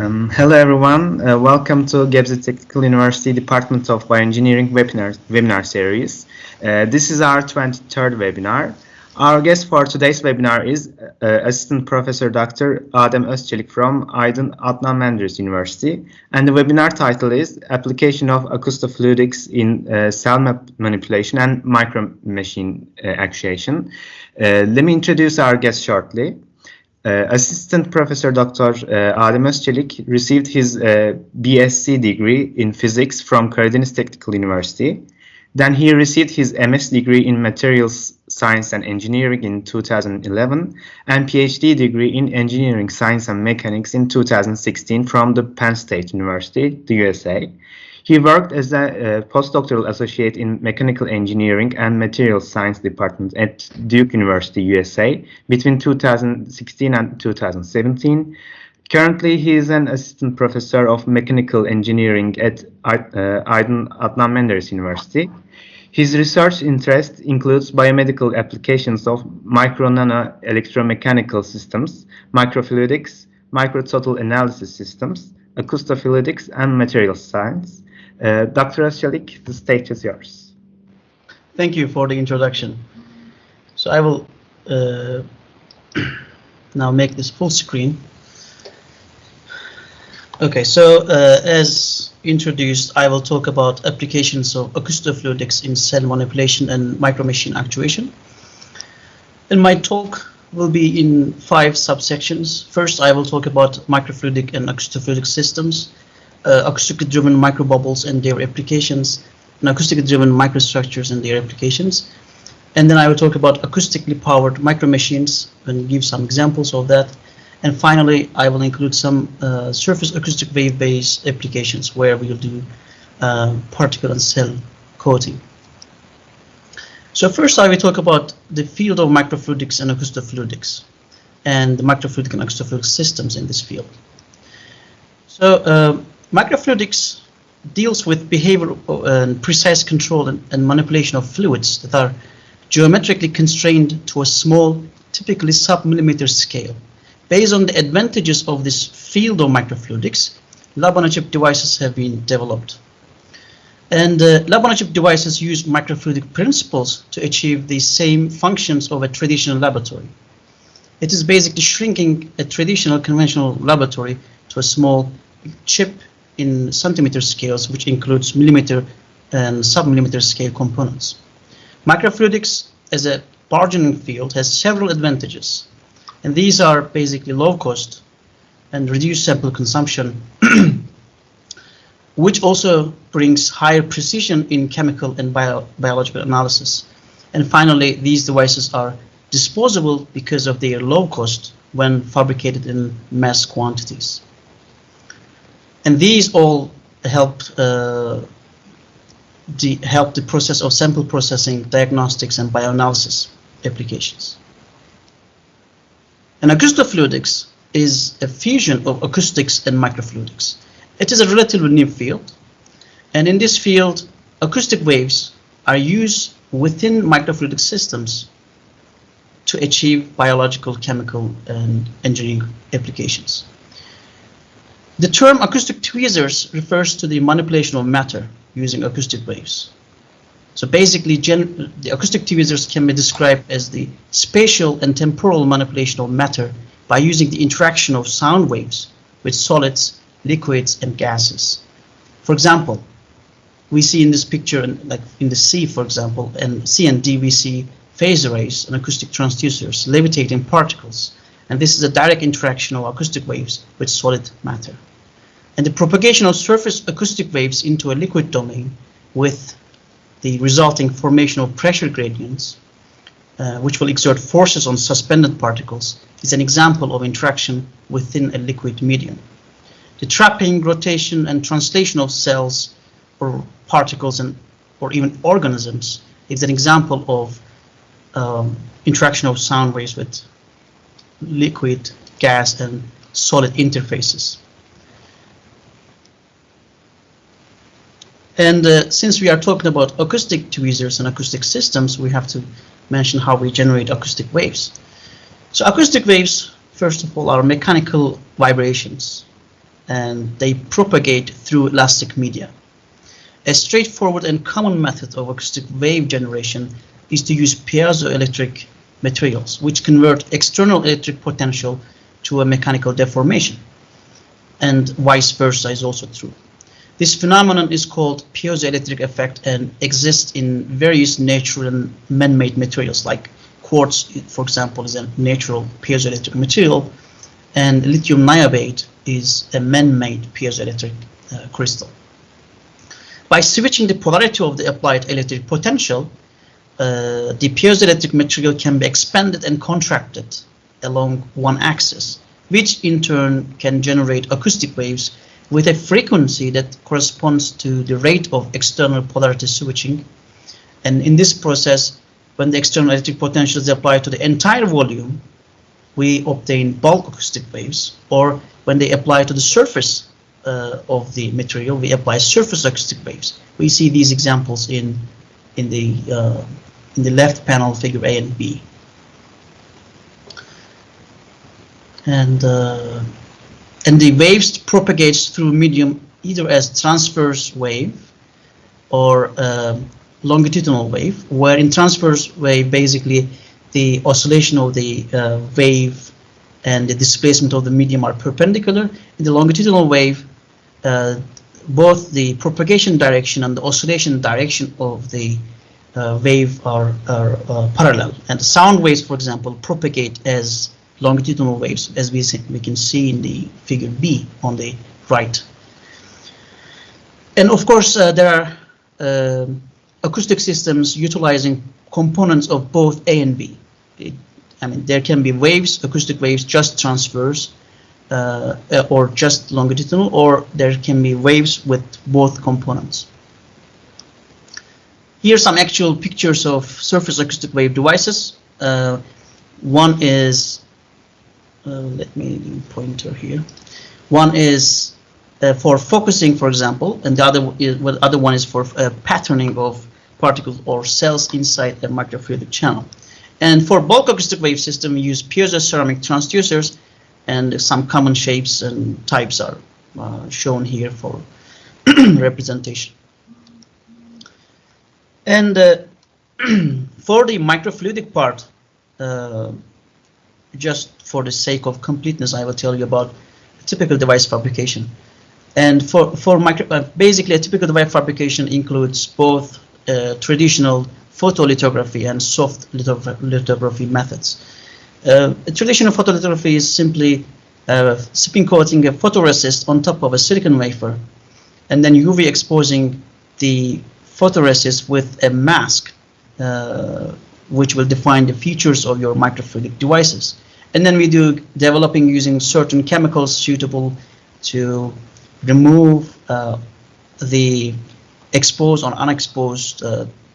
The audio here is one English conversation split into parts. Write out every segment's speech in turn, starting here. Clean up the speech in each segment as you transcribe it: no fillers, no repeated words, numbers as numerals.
Hello everyone, welcome to Gebze Technical University Department of Bioengineering webinar series. This is our 23rd webinar. Our guest for today's webinar is Assistant Professor Dr. Adem ÖZÇELİK from Aydın Adnan Menderes University, and the webinar title is Application of Acoustofluidics in Cell Manipulation and Micromachine Actuation. Let me introduce our guest shortly. Assistant Professor Dr. Adem ÖZÇELİK received his BSc degree in physics from Karadeniz Technical University. Then he received his MS degree in materials science and engineering in 2011 and PhD degree in engineering science and mechanics in 2016 from the Penn State University, the USA. He worked as a postdoctoral associate in mechanical engineering and materials science department at Duke University, USA between 2016 and 2017. Currently, he is an assistant professor of mechanical engineering at Aydın Adnan Menderes University. His research interest includes biomedical applications of micro-nano electromechanical systems, microfluidics, micro-total analysis systems, acoustofluidics, and materials science. Dr. ÖZÇELİK, the stage is yours. Thank you for the introduction. So I will now make this full screen. Okay, so as introduced, I will talk about applications of acoustofluidics in cell manipulation and micromachine actuation. And my talk will be in 5 subsections. First, I will talk about microfluidic and acoustofluidic systems, acoustically driven microbubbles and their applications, and acoustically driven microstructures and their applications. And then I will talk about acoustically powered micromachines and give some examples of that. And finally, I will include some surface acoustic wave-based applications where we will do particle and cell coating. So first I will talk about the field of microfluidics and acoustofluidics and the microfluidic and acoustofluidic systems in this field. So microfluidics deals with behavior and precise control and manipulation of fluids that are geometrically constrained to a small, typically sub-millimeter scale. Based on the advantages of this field of microfluidics, lab-on-a-chip devices have been developed. And lab-on-a-chip devices use microfluidic principles to achieve the same functions of a traditional laboratory. It is basically shrinking a traditional conventional laboratory to a small chip in centimeter scales, which includes millimeter and sub-millimeter scale components. Microfluidics as a burgeoning field has several advantages. And these are basically low cost and reduced sample consumption, which also brings higher precision in chemical and biological analysis. And finally, these devices are disposable because of their low cost when fabricated in mass quantities. And these all help the process of sample processing, diagnostics, and bioanalysis applications. And acoustofluidics is a fusion of acoustics and microfluidics. It is a relatively new field, and in this field, acoustic waves are used within microfluidic systems to achieve biological, chemical, and engineering applications. The term acoustic tweezers refers to the manipulation of matter using acoustic waves. So basically, the acoustic tweezers can be described as the spatial and temporal manipulation of matter by using the interaction of sound waves with solids, liquids, and gases. For example, we see in this picture, like in the sea, for example, and C and D, we see phase arrays and acoustic transducers levitating particles. And this is a direct interaction of acoustic waves with solid matter. And the propagation of surface acoustic waves into a liquid domain with the resulting formation of pressure gradients, which will exert forces on suspended particles, is an example of interaction within a liquid medium. The trapping, rotation, and translation of cells or particles or even organisms is an example of interaction of sound waves with liquid, gas, and solid interfaces. And since we are talking about acoustic tweezers and acoustic systems, we have to mention how we generate acoustic waves. So acoustic waves, first of all, are mechanical vibrations. and they propagate through elastic media. A straightforward and common method of acoustic wave generation is to use piezoelectric materials, which convert external electric potential to a mechanical deformation, and vice versa is also true. This phenomenon is called piezoelectric effect and exists in various natural and man-made materials, like quartz, for example, is a natural piezoelectric material, and lithium niobate is a man-made piezoelectric crystal. By switching the polarity of the applied electric potential, the piezoelectric material can be expanded and contracted along one axis, which in turn can generate acoustic waves with a frequency that corresponds to the rate of external polarity switching. And in this process, when the external electric potential is applied to the entire volume, we obtain bulk acoustic waves, or when they apply to the surface of the material, we apply surface acoustic waves. We see these examples in the left panel, figure A and B. And the waves propagates through medium either as transverse wave or longitudinal wave, where in transverse wave basically the oscillation of the wave and the displacement of the medium are perpendicular. In the longitudinal wave, both the propagation direction and the oscillation direction of the wave are parallel. And the sound waves, for example, propagate as longitudinal waves, as we can see in the figure B on the right. And of course, there are acoustic systems utilizing components of both A and B. I mean, there can be waves, acoustic waves, just transverse, or just longitudinal, or there can be waves with both components. Here are some actual pictures of surface acoustic wave devices. One is, let me do a pointer here. One is for focusing, for example, and the other one is for patterning of particles or cells inside a microfluidic channel. And for bulk acoustic wave system, we use piezoceramic transducers, and some common shapes and types are shown here for representation. And for the microfluidic part, just for the sake of completeness, I will tell you about a typical device fabrication. And basically, a typical device fabrication includes both traditional photolithography and soft lithography methods. Traditional photolithography is simply spin coating a photoresist on top of a silicon wafer, and then UV exposing the photoresist with a mask, which will define the features of your microfluidic devices. And then we do developing using certain chemicals suitable to remove the exposed or unexposed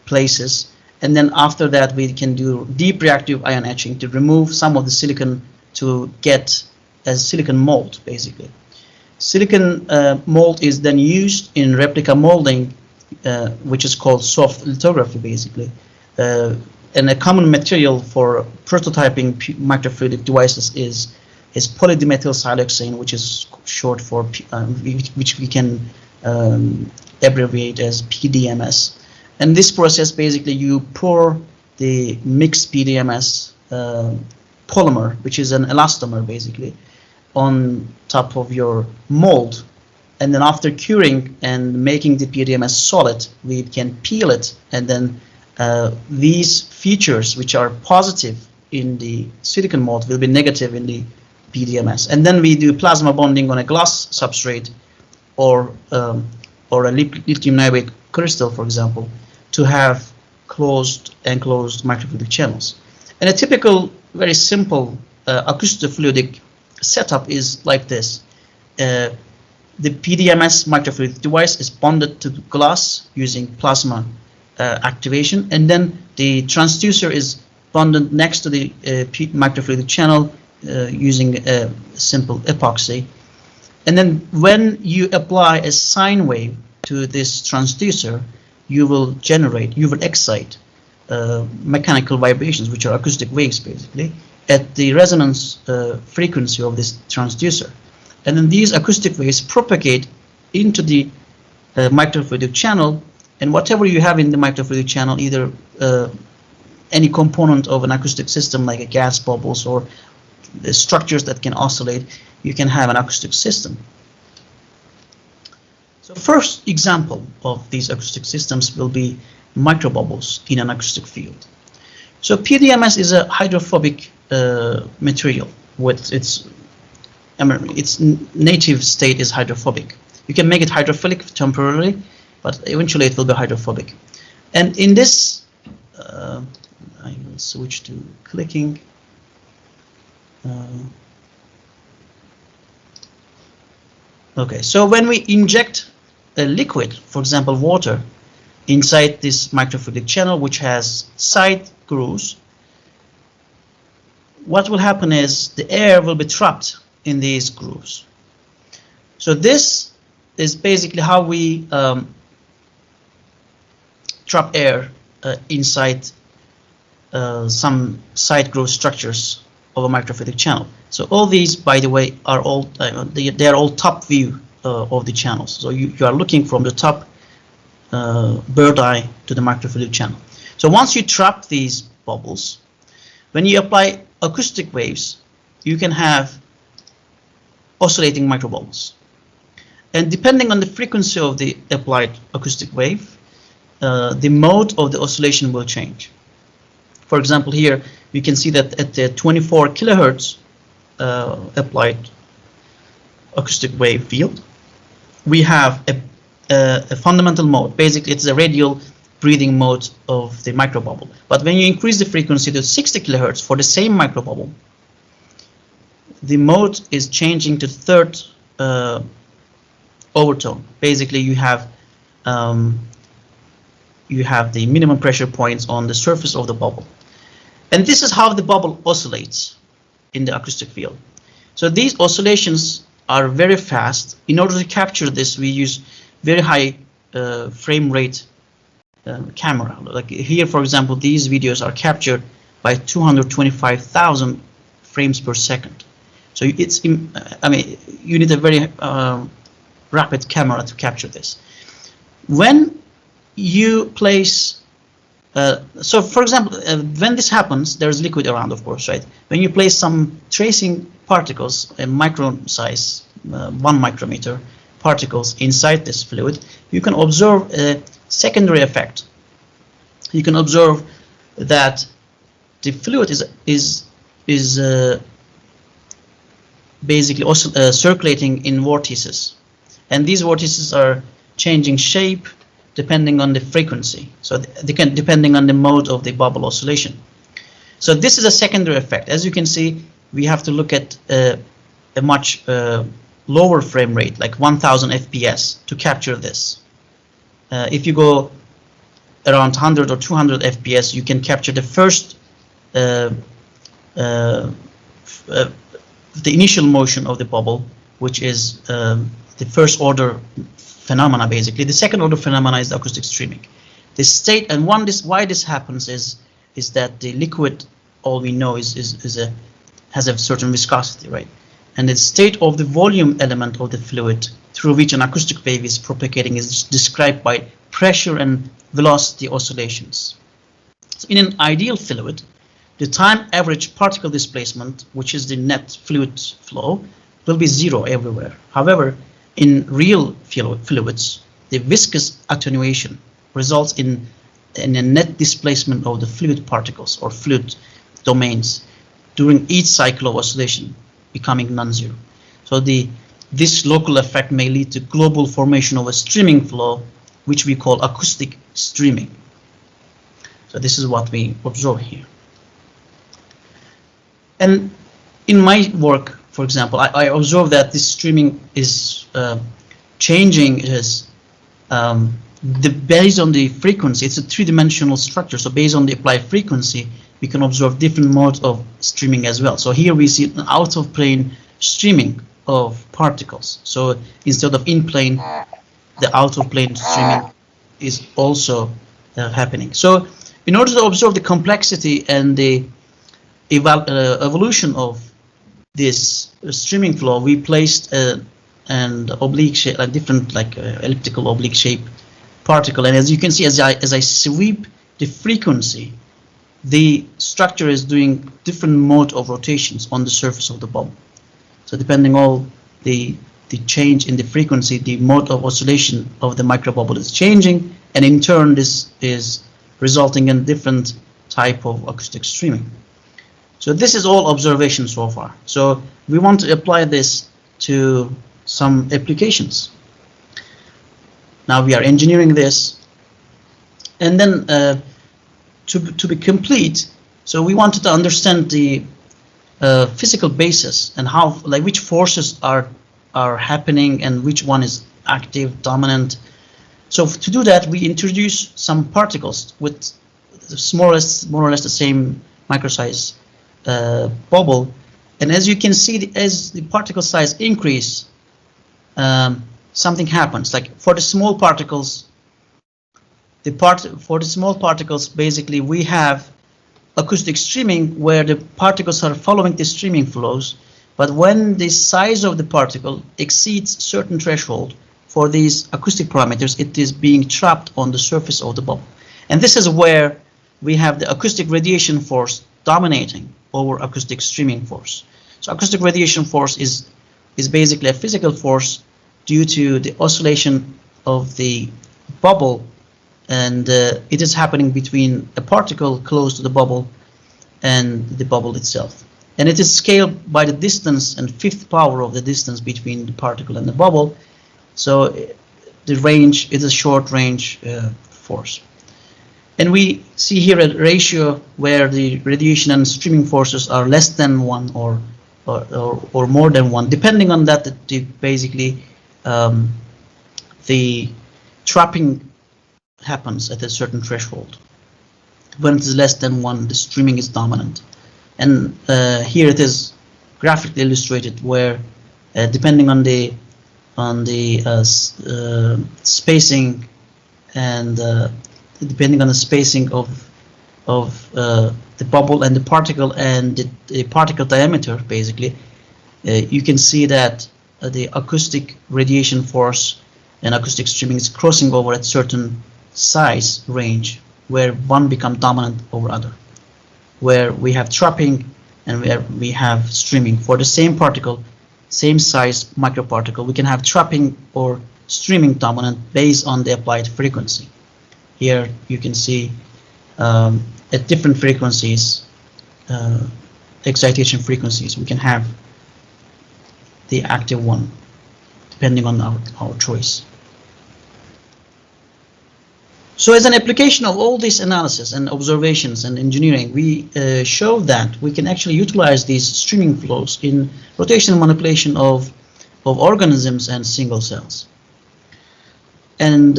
places. And then after that, we can do deep reactive ion etching to remove some of the silicon to get a silicon mold, basically. Silicon mold is then used in replica molding, which is called soft lithography, basically. And a common material for prototyping microfluidic devices is polydimethyl siloxane, which is short for, which we can abbreviate as PDMS. And this process, basically, you pour the mixed PDMS polymer, which is an elastomer, basically, on top of your mold. And then after curing and making the PDMS solid, we can peel it, and then these features, which are positive in the silicon mold, will be negative in the PDMS. And then we do plasma bonding on a glass substrate or a lithium niobate crystal, for example, to have enclosed microfluidic channels. And a typical, very simple acoustofluidic setup is like this. The PDMS microfluidic device is bonded to glass using plasma activation, and then the transducer is bonded next to the microfluidic channel using a simple epoxy. And then when you apply a sine wave to this transducer, you will excite mechanical vibrations, which are acoustic waves, basically, at the resonance frequency of this transducer. and then these acoustic waves propagate into the microfluidic channel, and whatever you have in the microfluidic channel, either any component of an acoustic system like a gas bubbles or the structures that can oscillate, you can have an acoustic system. So first example of these acoustic systems will be microbubbles in an acoustic field. So PDMS is a hydrophobic material with its native state is hydrophobic. You can make it hydrophilic temporarily, but eventually it will be hydrophobic. And in this, I will switch to clicking. Okay, so when we inject a liquid, for example water, inside this microfluidic channel which has side grooves, what will happen is the air will be trapped in these grooves. So this is basically how we trap air inside some side groove structures of a microfluidic channel. So all these, by the way, are all they are all top view of the channels. So you are looking from the top bird eye to the microfluidic channel. So once you trap these bubbles, when you apply acoustic waves, you can have oscillating microbubbles. And depending on the frequency of the applied acoustic wave, the mode of the oscillation will change. For example, here we can see that at the 24 kilohertz applied acoustic wave field, we have a fundamental mode. Basically, it's a radial breathing mode of the microbubble. But when you increase the frequency to 60 kilohertz for the same microbubble, the mode is changing to third overtone. Basically, you have the minimum pressure points on the surface of the bubble. And this is how the bubble oscillates in the acoustic field. So these oscillations are very fast. In order to capture this, we use very high frame rate camera. Like here, for example, these videos are captured by 225,000 frames per second. So it's, I mean, you need a very rapid camera to capture this. When you place, so for example, when this happens, there's liquid around, of course, right? When you place some tracing particles, a micron size, 1 micrometer particles inside this fluid, you can observe a secondary effect. You can observe that the fluid is basically also circulating in vortices, and these vortices are changing shape depending on the frequency, so they can depending on the mode of the bubble oscillation. So this is a secondary effect. As you can see, we have to look at a much lower frame rate, like 1000 FPS, to capture this. If you go around 100 or 200 FPS, you can capture the first the initial motion of the bubble, which is the first order phenomena. Basically, the second order phenomena is the acoustic streaming. The state, and why this happens is that the liquid, all we know has a certain viscosity, right? And the state of the volume element of the fluid through which an acoustic wave is propagating is described by pressure and velocity oscillations. So in an ideal fluid, the time average particle displacement, which is the net fluid flow, will be 0 everywhere. However, in real fluids, the viscous attenuation results in a net displacement of the fluid particles or fluid domains during each cycle of oscillation, becoming non-zero. So this local effect may lead to global formation of a streaming flow, which we call acoustic streaming. So this is what we observe here. And in my work, for example, I observe that this streaming is changing based on the frequency. It's a three-dimensional structure, so based on the applied frequency, we can observe different modes of streaming as well. So here we see an out-of-plane streaming of particles. So instead of in-plane, the out-of-plane streaming is also happening. So in order to observe the complexity and the evolution of this streaming flow, we placed an oblique shape, a different elliptical oblique shape particle, and as you can see, as I sweep the frequency, the structure is doing different mode of rotations on the surface of the bubble. So depending on the change in the frequency, the mode of oscillation of the microbubble is changing, and in turn this is resulting in different type of acoustic streaming. So this is all observation so far. So we want to apply this to some applications. Now we are engineering this, and then to be complete, so we wanted to understand the physical basis and how, which forces are happening and which one is active, dominant. So to do that, we introduce some particles with more or less the same micro size bubble, and as you can see, as the particle size increase, something happens. Like for the small particles, basically we have acoustic streaming where the particles are following the streaming flows, but when the size of the particle exceeds certain threshold for these acoustic parameters, it is being trapped on the surface of the bubble. And this is where we have the acoustic radiation force dominating over acoustic streaming force. So acoustic radiation force is basically a physical force due to the oscillation of the bubble, and it is happening between a particle close to the bubble and the bubble itself. And it is scaled by the distance and fifth power of the distance between the particle and the bubble. So the range is a short range force. And we see here a ratio where the radiation and streaming forces are less than 1 or more than 1, depending on that. Basically, the trapping happens at a certain threshold. When it is less than 1, the streaming is dominant. And here it is graphically illustrated where, depending on the spacing and depending on the spacing of the bubble and the particle and the particle diameter, basically, you can see that the acoustic radiation force and acoustic streaming is crossing over at certain size range where one becomes dominant over other, where we have trapping and where we have streaming. For the same particle, same size microparticle, we can have trapping or streaming dominant based on the applied frequency. Here you can see at different frequencies, excitation frequencies, we can have the active one depending on our choice. So as an application of all this analysis and observations and engineering, we show that we can actually utilize these streaming flows in rotational manipulation of organisms and single cells. And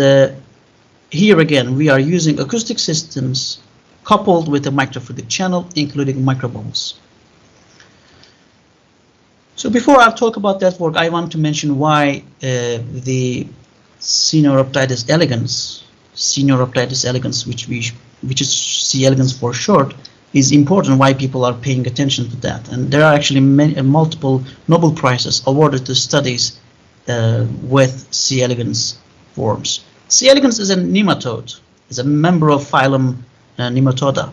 here again, we are using acoustic systems coupled with a microfluidic channel, including microbubbles. So before I talk about that work, I want to mention why the Caenorhabditis elegans, which is C. elegans for short, is important, why people are paying attention to that. And there are actually multiple Nobel Prizes awarded to studies with C. elegans forms. C. elegans is a nematode, is a member of phylum Nematoda.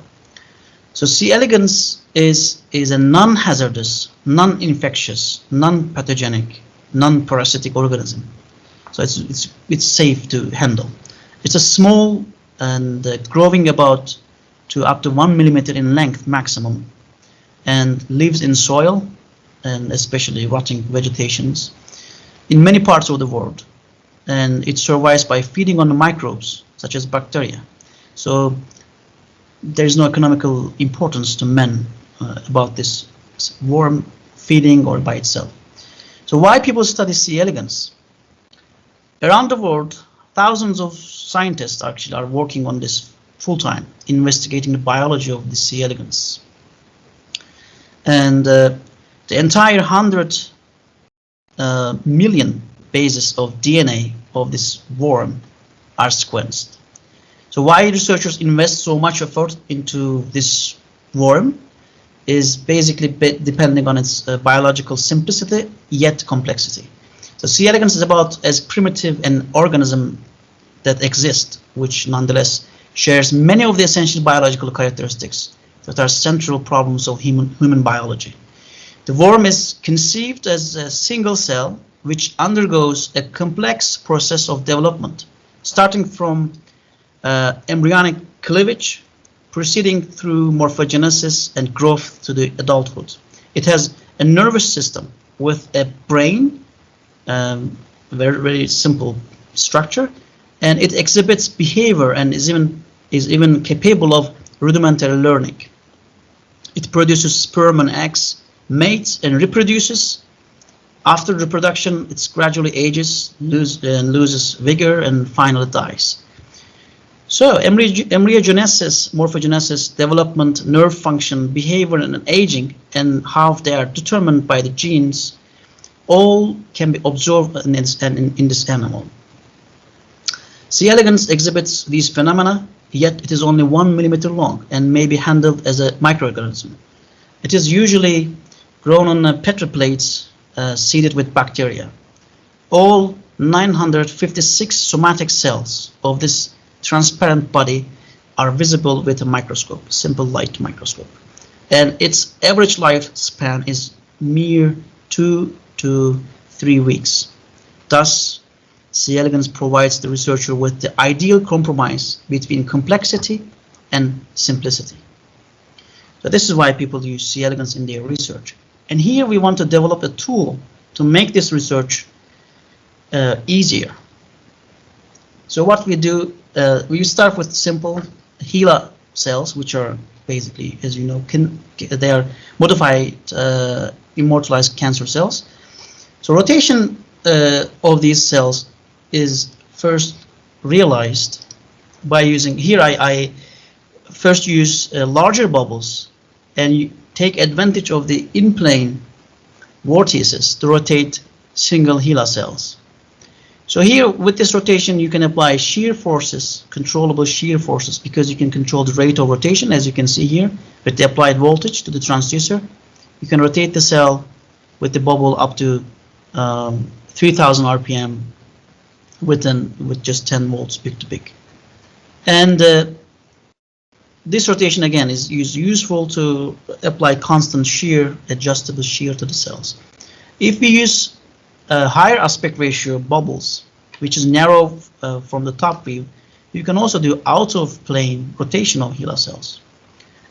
So C. elegans is a non-hazardous, non-infectious, non-pathogenic, non-parasitic organism. So it's safe to handle. It's a small and growing about to up to 1 millimeter in length maximum, and lives in soil and especially rotting vegetations in many parts of the world. And it survives by feeding on the microbes such as bacteria. So there's no economical importance to men about this worm feeding or by itself. So why people study C. elegans? Around the world, thousands of scientists actually are working on this full-time, investigating the biology of the C. elegans. And the entire 100 million bases of DNA of this worm are sequenced. So why researchers invest so much effort into this worm? is basically depending on its biological simplicity yet complexity. So C. elegans is about as primitive an organism that exists, which nonetheless shares many of the essential biological characteristics that are central problems of human biology. The worm is conceived as a single cell which undergoes a complex process of development, starting from embryonic cleavage, proceeding through morphogenesis and growth to the adulthood. It has a nervous system with a brain, very, very simple structure, and it exhibits behavior and is even capable of rudimentary learning. It produces sperm and eggs, mates, and reproduces. After reproduction, it gradually ages, loses vigor, and finally dies. So embryogenesis, morphogenesis, development, nerve function, behavior, and aging, and how they are determined by the genes, all can be observed in this animal. C. elegans exhibits these phenomena, yet it is only 1 millimeter long and may be handled as a microorganism. It is usually grown on petri plates seeded with bacteria. All 956 somatic cells of this transparent body are visible with a microscope, simple light microscope. And its average lifespan is mere 2 to 3 weeks. Thus, C. elegans provides the researcher with the ideal compromise between complexity and simplicity. So this is why people use C. elegans in their research. And here we want to develop a tool to make this research easier. So what we do, we start with simple HeLa cells, which are basically, as you know, they are modified, immortalized cancer cells. So rotation of these cells is first realized by using, here I first use larger bubbles and you take advantage of the in-plane vortices to rotate single HeLa cells. So here with this rotation you can apply shear forces, controllable shear forces, because you can control the rate of rotation, as you can see here with the applied voltage to the transducer. You can rotate the cell with the bubble up to 3000 RPM with just 10 volts peak to peak. And this rotation again is useful to apply constant shear, adjustable shear to the cells. If we use higher aspect ratio bubbles, which is narrow from the top view, you can also do out of plane rotation of HeLa cells.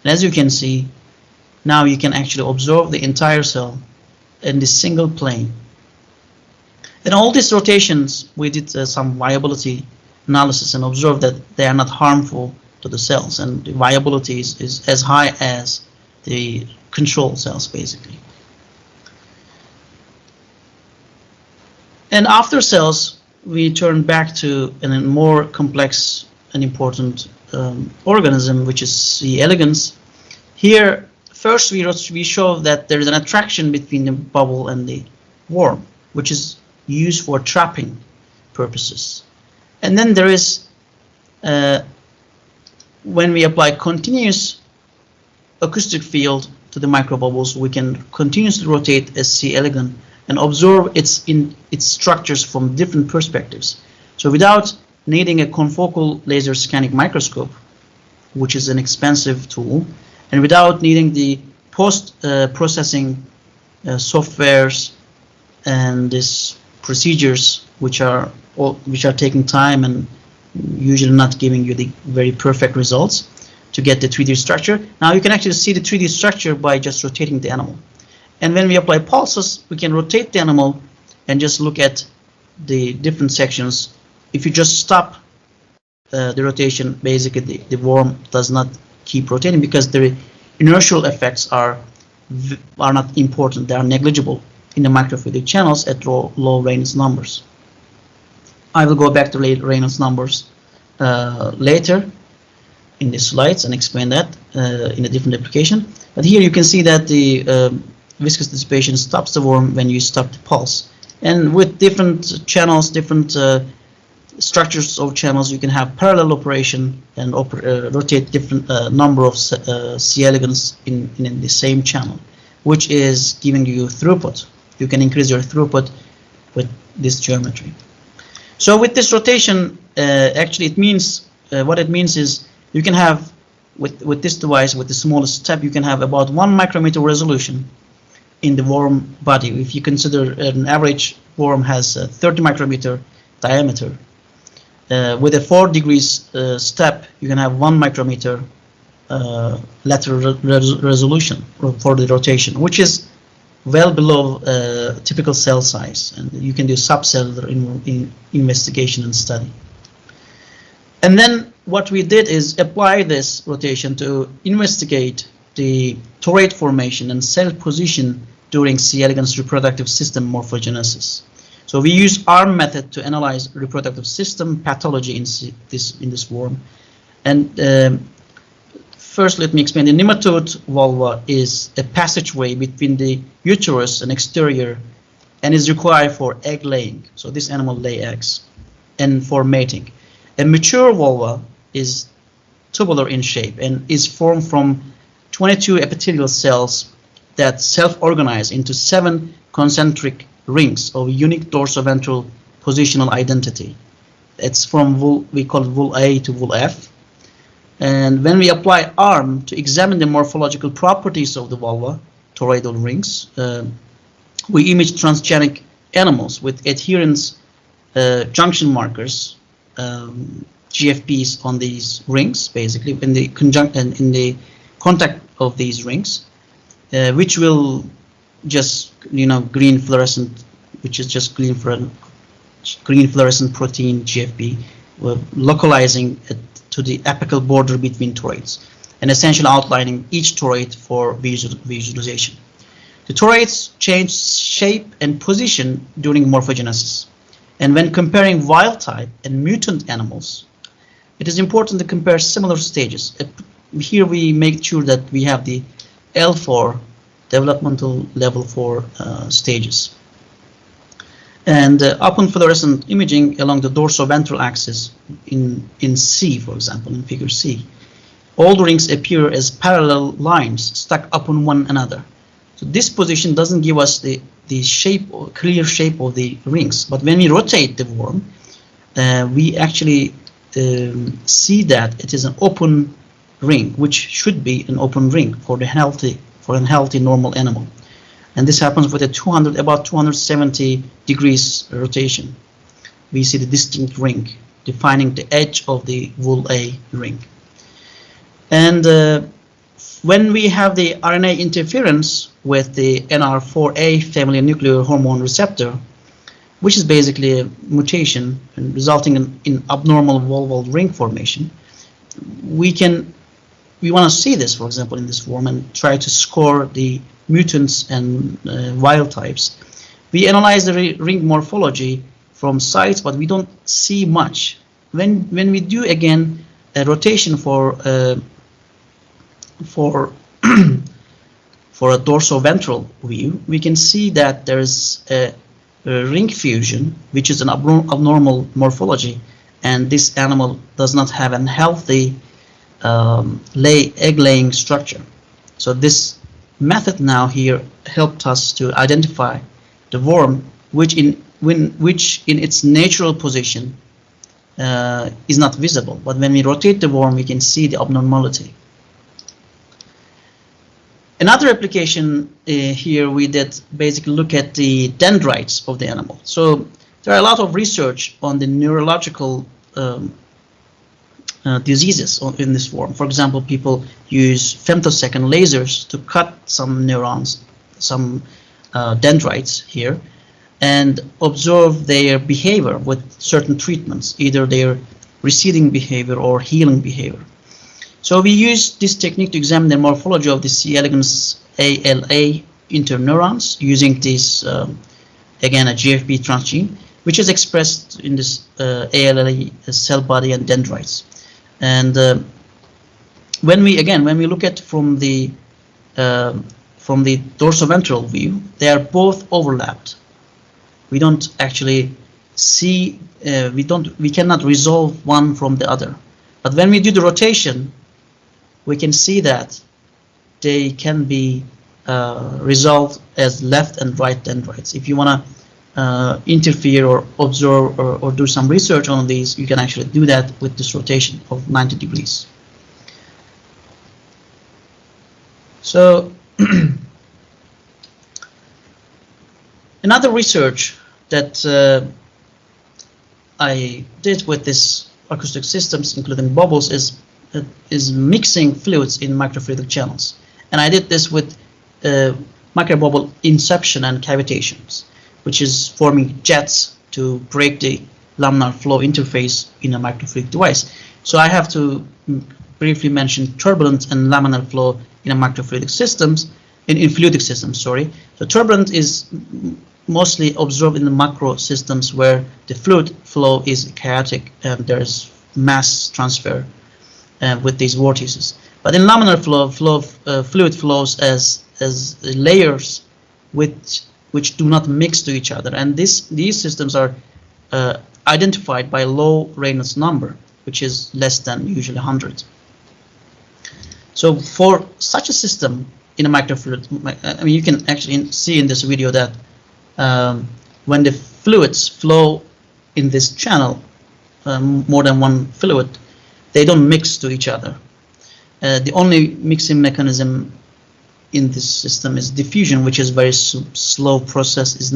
And as you can see, now you can actually observe the entire cell in this single plane. In all these rotations, we did some viability analysis and observed that they are not harmful to the cells, and the viability is as high as the control cells, basically. And after cells, we turn back to a more complex and important organism, which is C. elegans. Here, first we show that there is an attraction between the bubble and the worm, which is used for trapping purposes. And then there is, when we apply continuous acoustic field to the microbubbles, we can continuously rotate a C. elegans and observe its structures from different perspectives. So without needing a confocal laser scanning microscope, which is an expensive tool, and without needing the post-processing softwares and these procedures, which are taking time and usually not giving you the very perfect results to get the 3D structure. Now you can actually see the 3D structure by just rotating the animal. And when we apply pulses, we can rotate the animal and just look at the different sections. If you just stop the rotation, basically the worm does not keep rotating because the inertial effects are not important. They are negligible in the microfluidic channels at low Reynolds numbers. I will go back to Reynolds numbers later in the slides and explain that in a different application. But here you can see that the viscous dissipation stops the worm when you stop the pulse. And with different channels, different structures of channels, you can have parallel operation and rotate different number of C. elegans in the same channel, which is giving you throughput. You can increase your throughput with this geometry. So with this rotation, actually it means, what it means is you can have, with this device, with the smallest step, you can have about 1 micrometer resolution in the worm body. If you consider an average worm has 30 micrometer diameter, with a 4 degrees step, you can have 1 micrometer lateral resolution for the rotation, which is well below typical cell size, and you can do subcellular investigation and study. And then what we did is apply this rotation to investigate the toroid formation and cell position during C. elegans reproductive system morphogenesis. So we use ARM method to analyze reproductive system pathology in this worm. And first, let me explain. The nematode vulva is a passageway between the uterus and exterior, and is required for egg laying. So this animal lay eggs, and for mating. A mature vulva is tubular in shape and is formed from 22 epithelial cells that self-organize into 7 concentric rings of unique dorsoventral positional identity. It's from we call it vul A to vul F. And when we apply ARM to examine the morphological properties of the vulva, toroidal rings, we image transgenic animals with adherence junction markers, GFPs on these rings, basically in the contact of these rings, which will just, green fluorescent, which is just green fluorescent protein GFP, localizing it to the apical border between toroids, and essentially outlining each toroid for visualization. The toroids change shape and position during morphogenesis, and when comparing wild type and mutant animals, it is important to compare similar stages. Here we make sure that we have the L4 developmental level 4 stages. And upon fluorescent imaging along the dorsoventral axis in C, for example, in figure C, all the rings appear as parallel lines stuck upon one another. So this position doesn't give us the shape, or clear shape of the rings, but when we rotate the worm, we actually see that it is an open ring, which should be an open ring for a healthy normal animal. And this happens with a about 270 degrees rotation. We see the distinct ring defining the edge of the vul A ring. And when we have the RNA interference with the NR4A family nuclear hormone receptor, which is basically a mutation and resulting in abnormal vulval ring formation, we want to see this, for example, in this worm and try to score the mutants and wild types. We analyze the ring morphology from sites, but we don't see much. When we do again a rotation for a dorsoventral view, we can see that there is a ring fusion, which is an abnormal morphology, and this animal does not have a healthy egg-laying structure. So this method now here helped us to identify the worm, which in its natural position is not visible, but when we rotate the worm, we can see the abnormality. Another application here, we did basically look at the dendrites of the animal. So there are a lot of research on the neurological diseases in this form. For example, people use femtosecond lasers to cut some neurons, some dendrites here, and observe their behavior with certain treatments, either their receding behavior or healing behavior. So we use this technique to examine the morphology of the C. elegans ALA interneurons using this, again, a GFP transgene, which is expressed in this ALA cell body and dendrites. And when we look at from the dorsoventral view, they are both overlapped. We don't actually see, we cannot resolve one from the other. But when we do the rotation, we can see that they can be resolved as left and right dendrites. If you want to interfere or observe or do some research on these, you can actually do that with this rotation of 90 degrees. So another research that I did with this acoustic systems, including bubbles, is mixing fluids in microfluidic channels. And I did this with microbubble inception and cavitations, which is forming jets to break the laminar flow interface in a microfluidic device. So I have to briefly mention turbulent and laminar flow in a microfluidic systems, in fluidic systems, sorry. So turbulent is mostly observed in the macro systems where the fluid flow is chaotic and there's mass transfer with these vortices. But in laminar flow, fluid flows as layers which do not mix to each other, and these systems are identified by low Reynolds number, which is less than usually 100. So for such a system in a microfluid, I mean, you can actually see in this video that when the fluids flow in this channel, more than one fluid, they don't mix to each other. The only mixing mechanism in this system is diffusion, which is very slow process,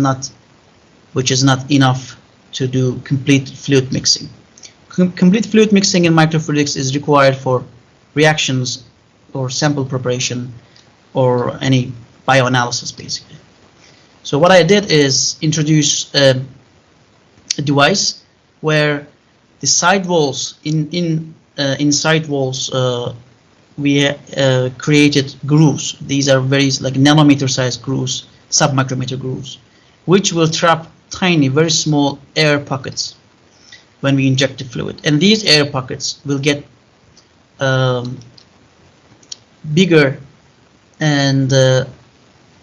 which is not enough to do complete fluid mixing. Complete fluid mixing in microfluidics is required for reactions or sample preparation or any bioanalysis, basically. So what I did is introduce a device where the side walls in side walls we created grooves. These are very like nanometer size grooves, sub-micrometer grooves, which will trap tiny, very small air pockets when we inject the fluid. And these air pockets will get bigger, and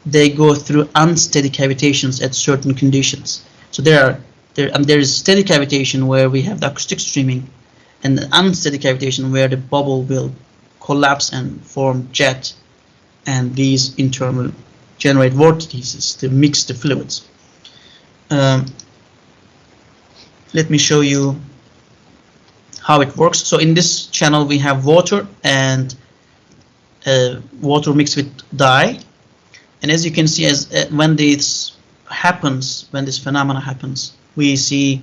they go through unsteady cavitations at certain conditions. So there is steady cavitation where we have the acoustic streaming, and the unsteady cavitation where the bubble will collapse and form jet, and these in turn will generate vortices to mix the fluids. Let me show you how it works. So in this channel we have water and water mixed with dye, and as you can see, when this phenomena happens, we see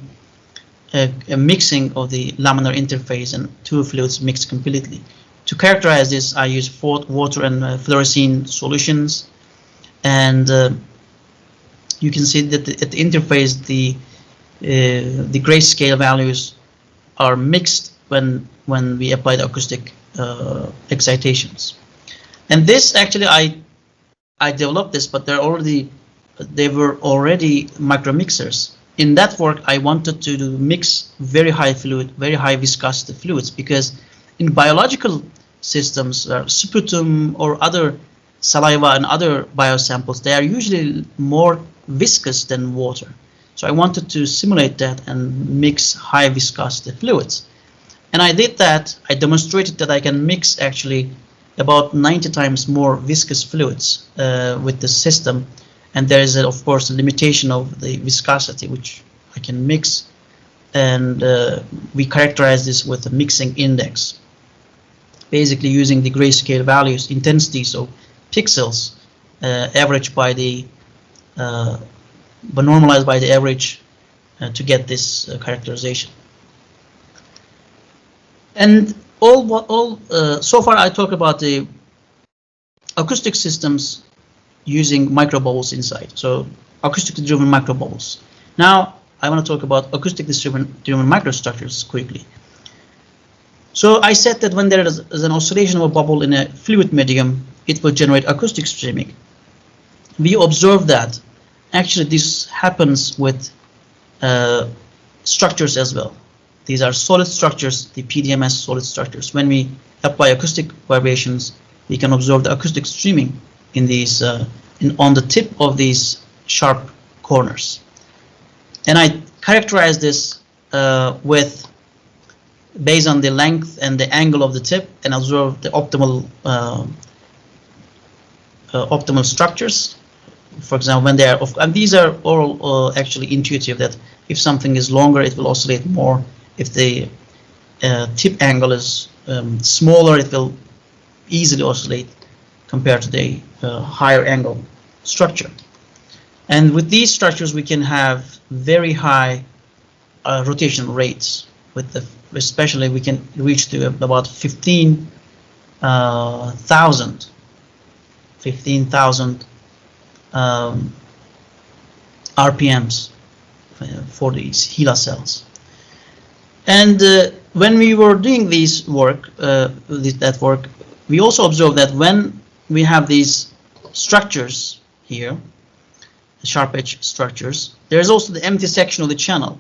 a mixing of the laminar interface and two fluids mixed completely. To characterize this, I use water and fluorescein solutions, and you can see that at the interface the grayscale values are mixed when we apply the acoustic excitations. And this actually I developed this, but they were already micro mixers. In that work, I wanted to mix very high fluid, very high viscosity fluids, because in biological systems, sputum or other saliva and other biosamples, they are usually more viscous than water. So I wanted to simulate that and mix high viscosity fluids. And I did that. I demonstrated that I can mix actually about 90 times more viscous fluids with the system. And there is, of course, a limitation of the viscosity which I can mix. And we characterize this with a mixing index, basically using the grayscale values, intensities of pixels, averaged by the but normalized by the average to get this characterization. And so far I talked about the acoustic systems using microbubbles inside, so acoustically driven microbubbles. Now I want to talk about acoustically driven microstructures quickly. So I said that when there is an oscillation of a bubble in a fluid medium, it will generate acoustic streaming. We observe that actually this happens with structures as well. These are solid structures, the PDMS solid structures. When we apply acoustic vibrations, we can observe the acoustic streaming in these on the tip of these sharp corners. And characterize this based on the length and the angle of the tip, and observe the optimal structures. For example, when they are, and these are all actually intuitive, that if something is longer, it will oscillate more. If the tip angle is smaller, it will easily oscillate compared to the higher angle structure. And with these structures, we can have very high rotational rates. Especially, we can reach to about 15,000 RPMs for these HeLa cells. And when we were doing this work, we also observed that when we have these structures here, the sharp edge structures, there's also the empty section of the channel.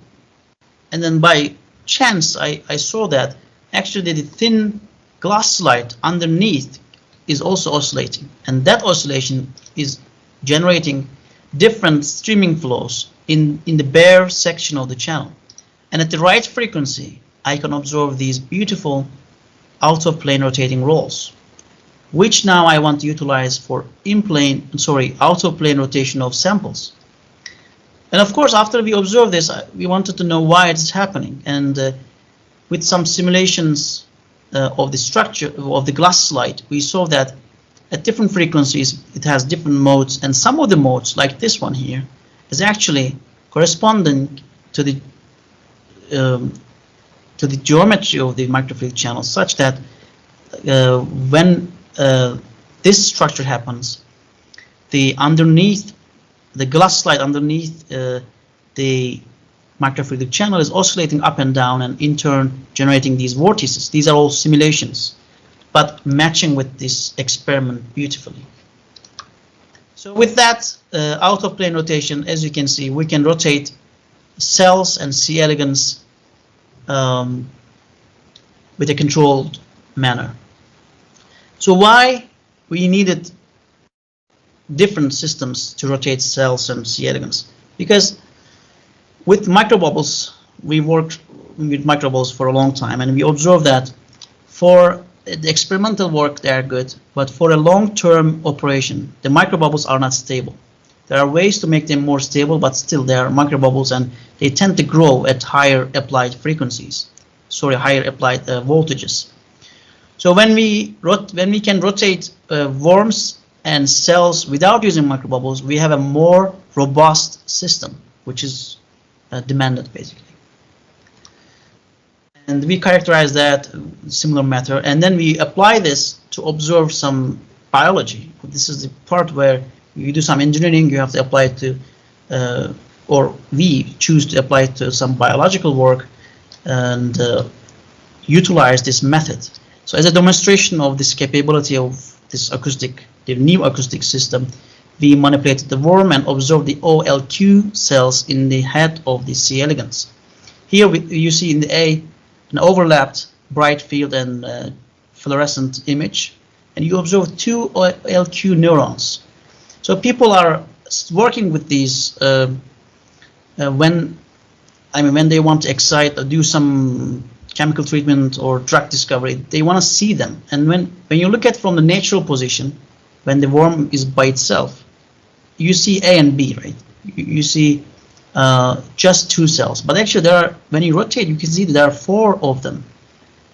And then by chance, I saw that actually the thin glass slide underneath is also oscillating, and that oscillation is generating different streaming flows in the bare section of the channel. And at the right frequency, I can observe these beautiful out-of-plane rotating rolls, which now I want to utilize for out-of-plane rotation of samples. And of course, after we observed this, we wanted to know why it's happening. And with some simulations of the structure of the glass slide, we saw that at different frequencies, it has different modes, and some of the modes, like this one here, is actually corresponding to the geometry of the microfluidic channel, such that when this structure happens, the glass slide underneath the microfluidic channel is oscillating up and down, and in turn generating these vortices. These are all simulations, but matching with this experiment beautifully. So with that out-of-plane rotation, as you can see, we can rotate cells and C. elegans with a controlled manner. So why we needed different systems to rotate cells and C. elegans? Because with microbubbles, we worked with microbubbles for a long time, and we observed that for the experimental work they are good, but for a long-term operation, the microbubbles are not stable. There are ways to make them more stable, but still they are microbubbles, and they tend to grow at higher applied frequencies. Higher applied voltages. So when we can rotate worms and cells without using microbubbles, we have a more robust system, which is demanded basically. And we characterize that similar matter, and then we apply this to observe some biology. This is the part where you do some engineering, you have to apply it to, or we choose to apply it to some biological work and utilize this method. So as a demonstration of this capability of this the new acoustic system, we manipulated the worm and observed the OLQ cells in the head of the C. elegans. Here you see in the A an overlapped bright field and fluorescent image, and you observe two OLQ neurons. So people are working with these when they want to excite or do some chemical treatment or drug discovery, they want to see them. And when you look at from the natural position, when the worm is by itself, you see A and B, right? You see just two cells, but actually there are, when you rotate, you can see that there are four of them.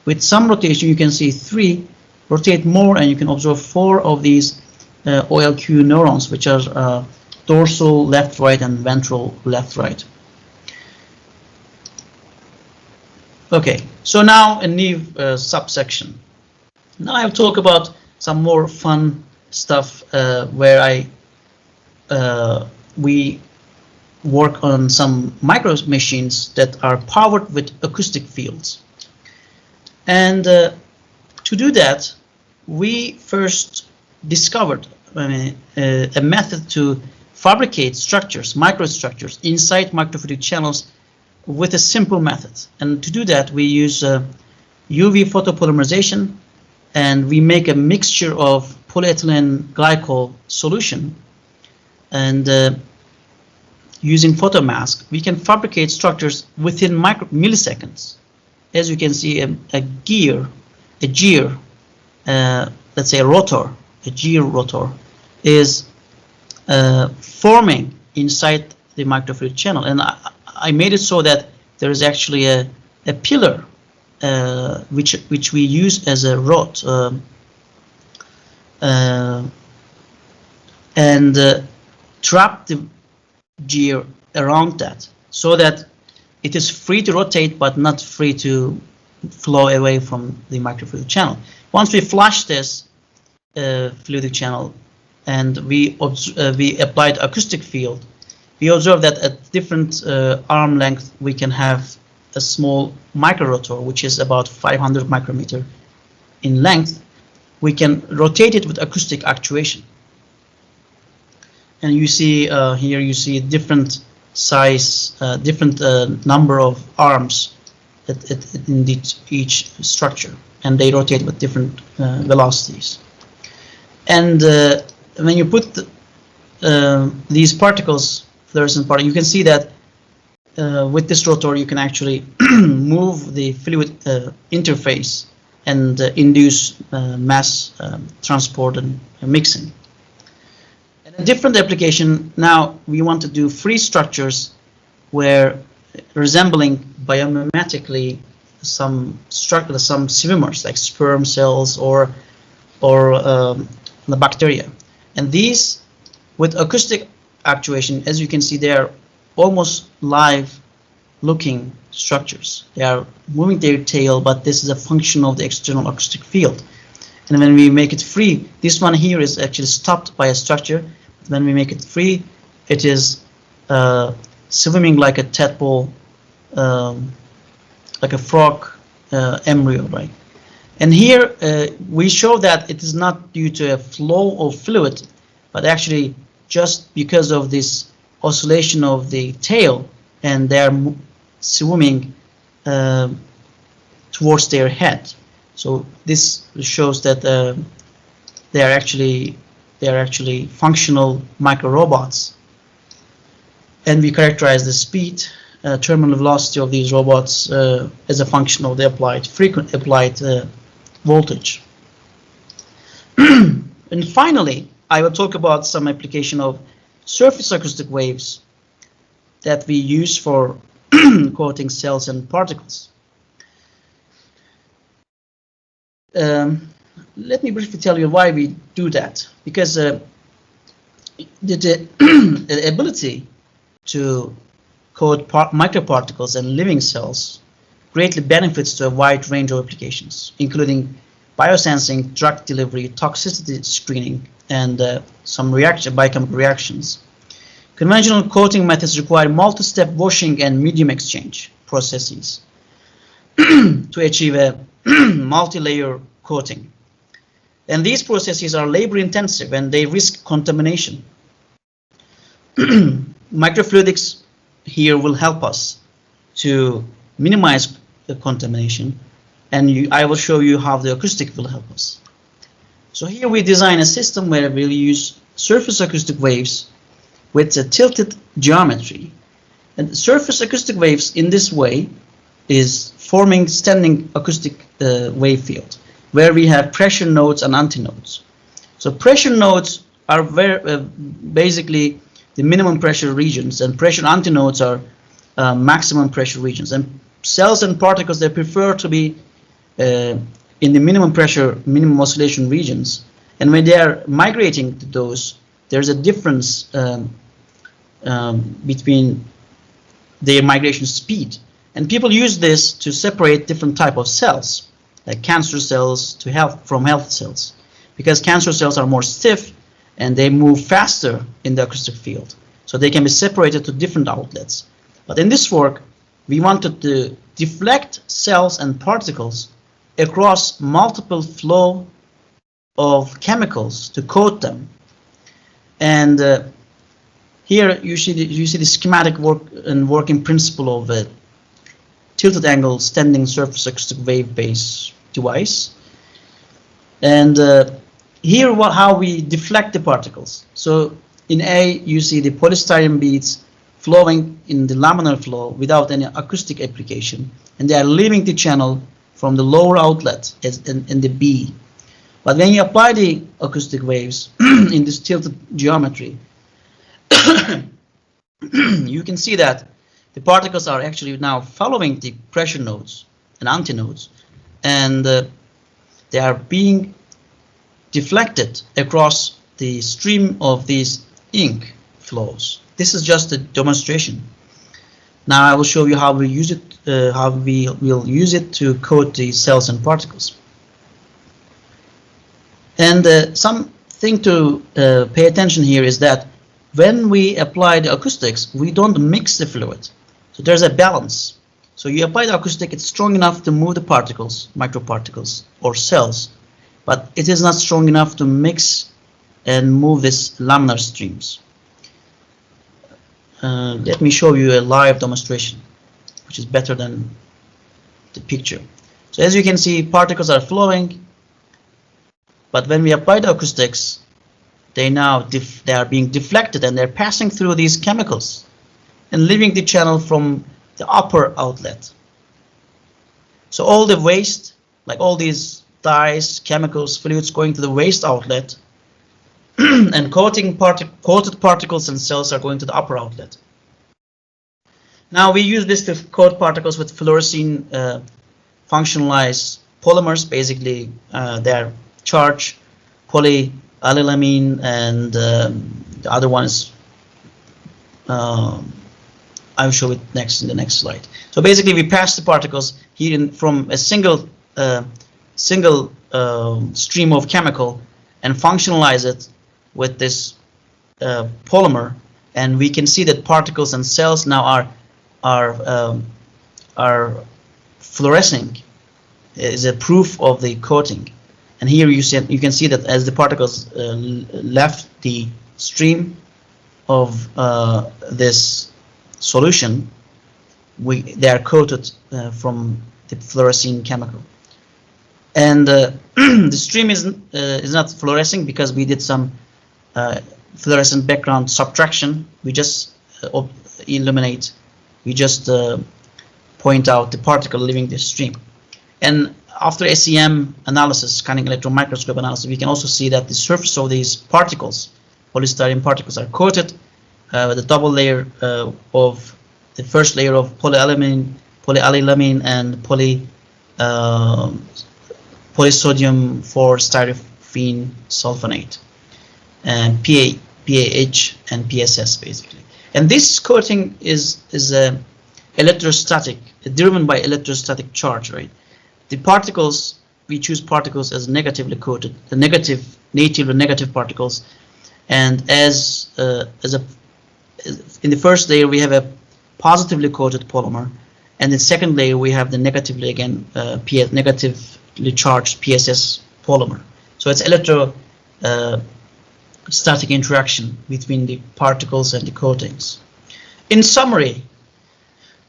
With some rotation, you can see three. Rotate more, and you can observe four of these OLQ neurons, which are dorsal left, right, and ventral left, right. Okay, so now a new subsection. Now I'll talk about some more fun stuff where we work on some micro machines that are powered with acoustic fields. And to do that, we first discovered a method to fabricate structures, microstructures, inside microfluidic channels with a simple method. And to do that, we use UV photopolymerization, and we make a mixture of polyethylene glycol solution, and using photomask, we can fabricate structures within milliseconds. As you can see, a gear, let's say a rotor, a gear rotor, is forming inside the microfluidic channel, and I made it so that there is actually a pillar which we use as a rod, and trap the gear around that, so that it is free to rotate but not free to flow away from the microfluidic channel. Once we flush this fluidic channel and we applied acoustic field, we observe that at different arm length we can have a small micro rotor, which is about 500 micrometer in length. We can rotate it with acoustic actuation. And you see here, you see different size, different number of arms in each structure, and they rotate with different velocities. And when you put these particles, fluorescent particles, you can see that with this rotor you can actually move the fluid interface and induce mass transport and mixing. And a different application, now we want to do free structures where resembling biomimetically some swimmers like sperm cells or the bacteria. And these, with acoustic actuation, as you can see, they are almost live looking structures. They are moving their tail, but this is a function of the external acoustic field. And when we make it free, this one here is actually stopped by a structure. When we make it free, it is swimming like a tadpole, like a frog embryo, right? And here we show that it is not due to a flow of fluid, but actually just because of this oscillation of the tail, and they are swimming towards their head. So this shows that they are actually functional micro robots, and we characterize the speed, terminal velocity of these robots as a function of the applied voltage. And finally, I will talk about some application of surface acoustic waves that we use for coating cells and particles. Let me briefly tell you why we do that. Because the ability to coat microparticles and living cells greatly benefits to a wide range of applications, including biosensing, drug delivery, toxicity screening, and some biochemical reactions. Conventional coating methods require multi-step washing and medium exchange processes to achieve a multi-layer coating. And these processes are labor-intensive and they risk contamination. Microfluidics here will help us to minimize the contamination, and I will show you how the acoustic will help us. So here we design a system where we'll use surface acoustic waves with a tilted geometry. And surface acoustic waves in this way is forming standing acoustic wave field, where we have pressure nodes and antinodes. So pressure nodes are basically the minimum pressure regions, and pressure antinodes are maximum pressure regions. And cells and particles, they prefer to be in the minimum pressure, minimum oscillation regions. And when they are migrating to those, there's a difference between their migration speed. And people use this to separate different type of cells, like cancer cells from healthy cells, because cancer cells are more stiff and they move faster in the acoustic field, so they can be separated to different outlets. But in this work, we wanted to deflect cells and particles across multiple flow of chemicals to coat them. And here you see the schematic work and working principle of a tilted angle standing surface acoustic wave base device. And here how we deflect the particles. So in A, you see the polystyrene beads flowing in the laminar flow without any acoustic application, and they are leaving the channel from the lower outlet as in the B. But when you apply the acoustic waves in this tilted geometry, you can see that the particles are actually now following the pressure nodes and antinodes, and they are being deflected across the stream of these ink flows. This is just a demonstration. Now I will show you how we use it, how we will use it to coat the cells and particles. And something to pay attention here is that when we apply the acoustics, we don't mix the fluid. So there's a balance. So you apply the acoustic, it's strong enough to move the particles, microparticles, or cells, but it is not strong enough to mix and move these laminar streams. Let me show you a live demonstration, which is better than the picture. So as you can see, particles are flowing, but when we apply the acoustics, they are being deflected and they're passing through these chemicals and leaving the channel from the upper outlet. So all the waste, like all these dyes, chemicals, fluids going to the waste outlet, and coated particles and cells are going to the upper outlet. Now we use this to coat particles with fluorescein functionalized polymers. Basically, they're charged polyalylamine, and the other one is I'll show it next in the next slide. So basically, we pass the particles here from a single stream of chemical and functionalize it with this polymer, and we can see that particles and cells now are fluorescing. Is a proof of the coating. And here you can see that as the particles left the stream of this solution, they are coated from the fluorescein chemical. And the stream is not fluorescing because we did some fluorescent background subtraction. We just illuminate, we just point out the particle leaving the stream. And after SEM analysis, scanning electron microscope analysis, we can also see that the surface of these particles, polystyrene particles, are coated with a double layer of the first layer of polyalylamine and polysodium 4-styrene sulfonate, and PAH and PSS basically. And this coating is electrostatic, driven by electrostatic charge, right? The particles, we choose particles as negatively coated, the native and negative particles, and in the first layer we have a positively coated polymer, and in the second layer we have the negatively negatively charged PSS polymer. So it's electrostatic interaction between the particles and the coatings. In summary,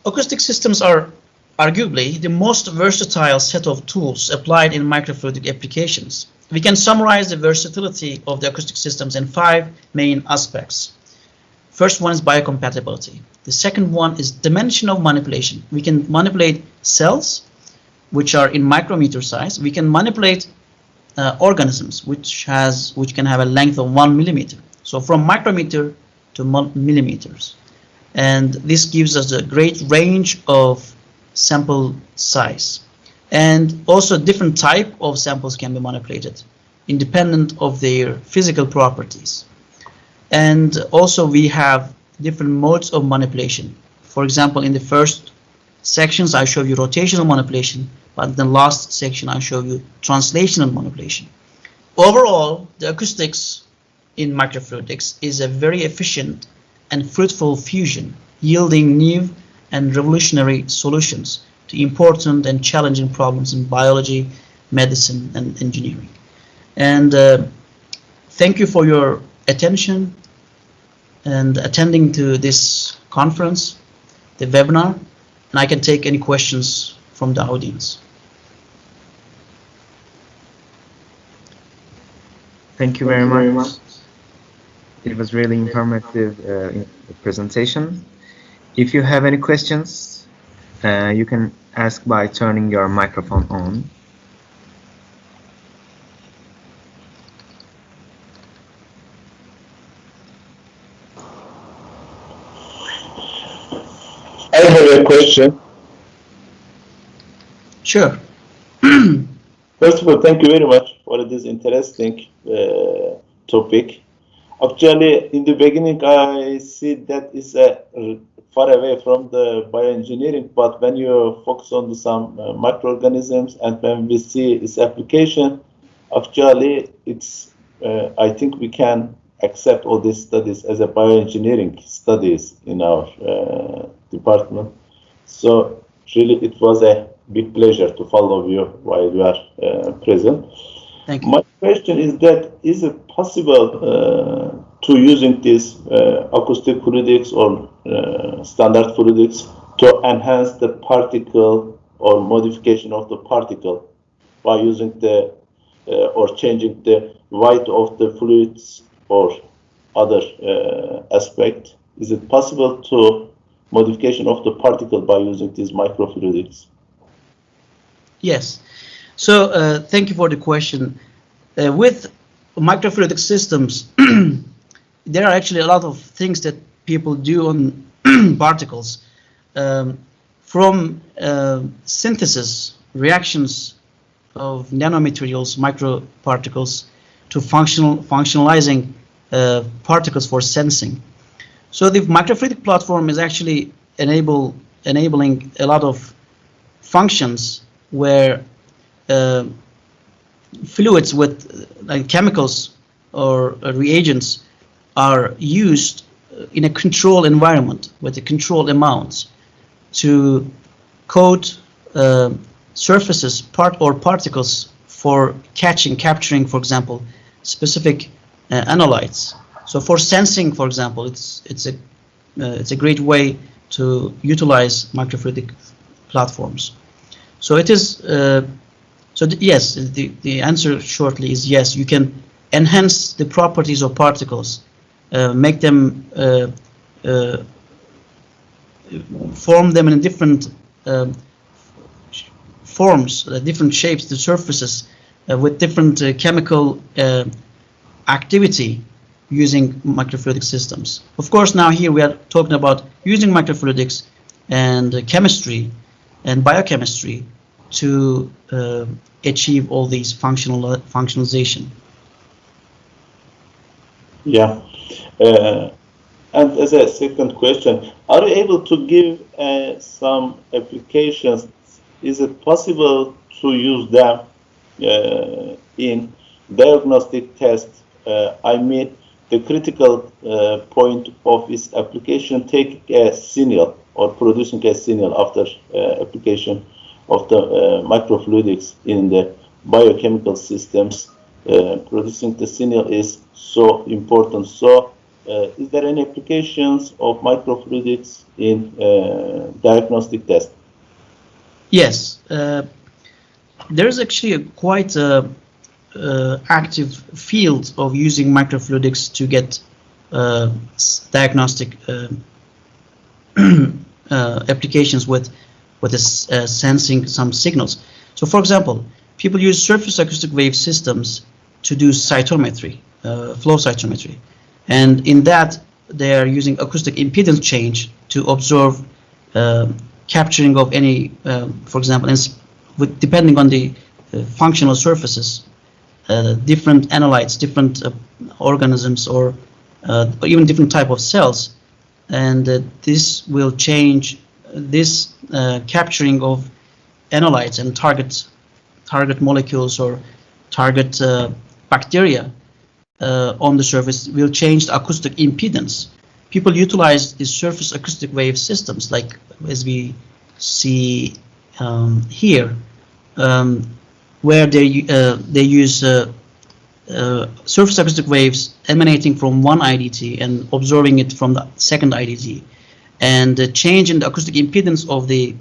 acoustic systems are arguably the most versatile set of tools applied in microfluidic applications. We can summarize the versatility of the acoustic systems in 5 main aspects. First one is biocompatibility. The second one is dimension of manipulation. We can manipulate cells, which are in micrometer size. We can manipulate organisms, which can have a length of 1 millimeter. So from micrometer to millimeters. And this gives us a great range of sample size, and also different type of samples can be manipulated independent of their physical properties. And also we have different modes of manipulation. For example, in the first sections I show you rotational manipulation, but in the last section I show you translational manipulation. Overall, the acoustics in microfluidics is a very efficient and fruitful fusion, yielding new and revolutionary solutions to important and challenging problems in biology, medicine, and engineering. And thank you for your attention and attending to this conference, the webinar, and I can take any questions from the audience. Thank you very much. It was really informative presentation. If you have any questions, you can ask by turning your microphone on. I have a question. Sure. First of all, thank you very much for this interesting topic. Actually, in the beginning, I see that it's far away from the bioengineering, but when you focus on some microorganisms and when we see its application, actually, it's I think we can accept all these studies as a bioengineering studies in our department. So really, it was a big pleasure to follow you while you are present. Thank you. My question is that is it possible to using this acoustic fluidics or standard fluidics to enhance the particle or modification of the particle by using the or changing the weight of the fluids or other aspect? Is it possible to modification of the particle by using these microfluidics? Yes. So thank you for the question. With microfluidic systems, there are actually a lot of things that people do on particles, from synthesis, reactions of nanomaterials, microparticles, to functionalizing particles for sensing. So the microfluidic platform is actually enabling a lot of functions where fluids with chemicals or reagents are used in a controlled environment with the controlled amounts to coat surfaces or particles for capturing, for example, specific analytes. So for sensing, for example, it's a great way to utilize microfluidic platforms. So it is. Yes, the answer shortly is yes. You can enhance the properties of particles, make them form them in different forms, different shapes, the surfaces with different chemical activity using microfluidic systems. Of course, now here we are talking about using microfluidics and chemistry and biochemistry to achieve all these functionalization. Yeah. And as a second question, are you able to give some applications? Is it possible to use them in diagnostic tests? I mean, the critical point of its application, take a signal or producing a signal after application of the microfluidics in the biochemical systems. Producing the signal is so important. So, is there any applications of microfluidics in diagnostic tests? Yes, there is actually a quite active field of using microfluidics to get diagnostic applications with sensing some signals. So, for example, people use surface acoustic wave systems to do cytometry, flow cytometry, and in that they are using acoustic impedance change to observe capturing of any, for example, depending on the functional surfaces, different analytes, different organisms, or even different type of cells, and this will change this capturing of analytes and target molecules or target bacteria on the surface will change the acoustic impedance. People utilize the surface acoustic wave systems, like as we see here, where they use surface acoustic waves emanating from one IDT and observing it from the second IDT, and the change in the acoustic impedance of the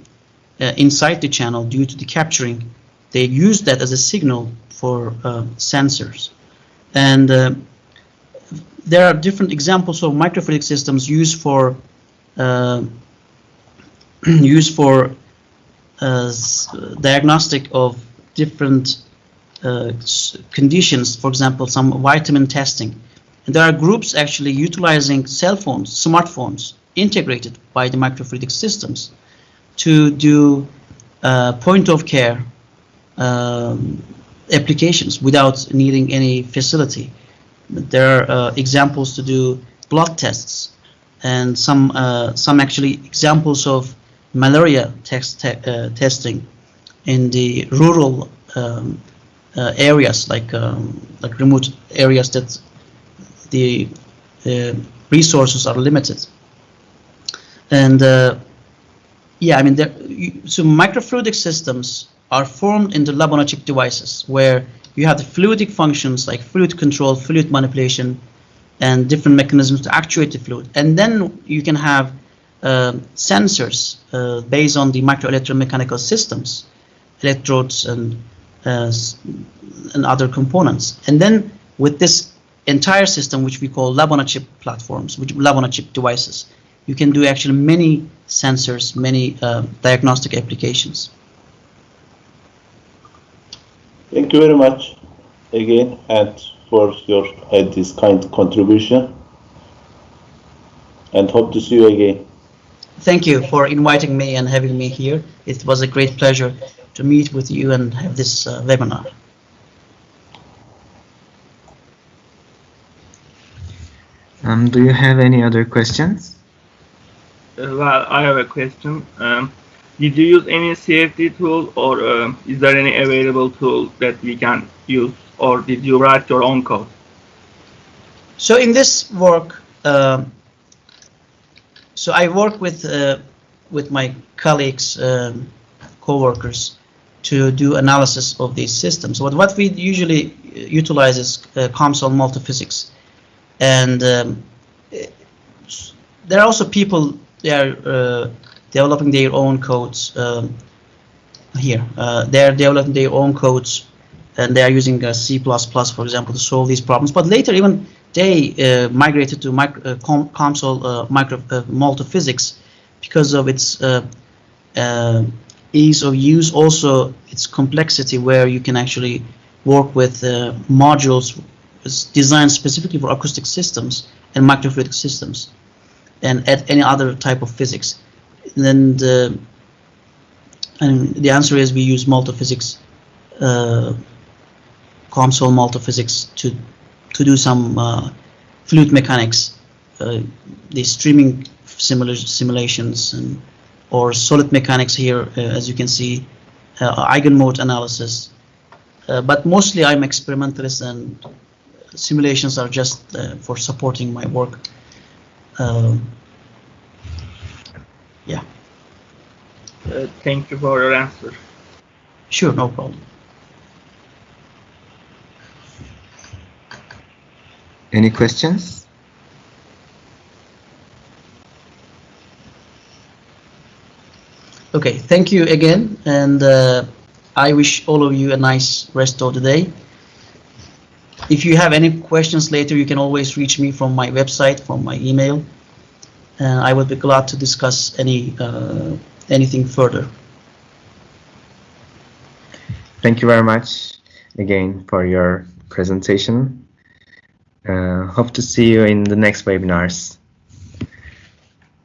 inside the channel due to the capturing, they use that as a signal for sensors. And there are different examples of microfluidic systems used for used for diagnostic of different conditions, for example, some vitamin testing. And there are groups actually utilizing cell phones, smartphones, integrated by the microfluidic systems to do point of care applications without needing any facility. There are examples to do blood tests, and some actually examples of malaria testing in the rural areas, like remote areas that the resources are limited. And yeah, I mean, so microfluidic systems are formed into lab-on-a-chip devices where you have the fluidic functions like fluid control, fluid manipulation, and different mechanisms to actuate the fluid. And then you can have sensors based on the microelectromechanical systems, electrodes and other components. And then with this entire system, which we call lab-on-a-chip platforms, which lab-on-a-chip devices, you can do actually many sensors, many diagnostic applications. Thank you very much again, and for your this kind contribution, and hope to see you again. Thank you for inviting me and having me here. It was a great pleasure to meet with you and have this webinar. Do you have any other questions? Well, I have a question. Did you use any CFD tool, or is there any available tool that we can use, or did you write your own code? So in this work, so I work with my colleagues, co-workers, to do analysis of these systems. What we usually utilize is COMSOL multiphysics, and there are also people, they are developing their own codes here. They are developing their own codes, and they are using C++, for example, to solve these problems. But later, even they migrated to COMSOL multiphysics because of its ease of use, also its complexity, where you can actually work with modules designed specifically for acoustic systems and microfluidic systems, and at any other type of physics. And the answer is we use multiphysics, COMSOL multiphysics, to do some fluid mechanics, the streaming simulations, or solid mechanics here, as you can see, eigenmode analysis. But mostly I'm experimentalist, and simulations are just for supporting my work. Yeah. Thank you for your answer. Sure, no problem. Any questions? Okay, thank you again, and I wish all of you a nice rest of the day. If you have any questions later, you can always reach me from my website, from my email, and I would be glad to discuss anything further. Thank you very much again for your presentation. Hope to see you in the next webinars.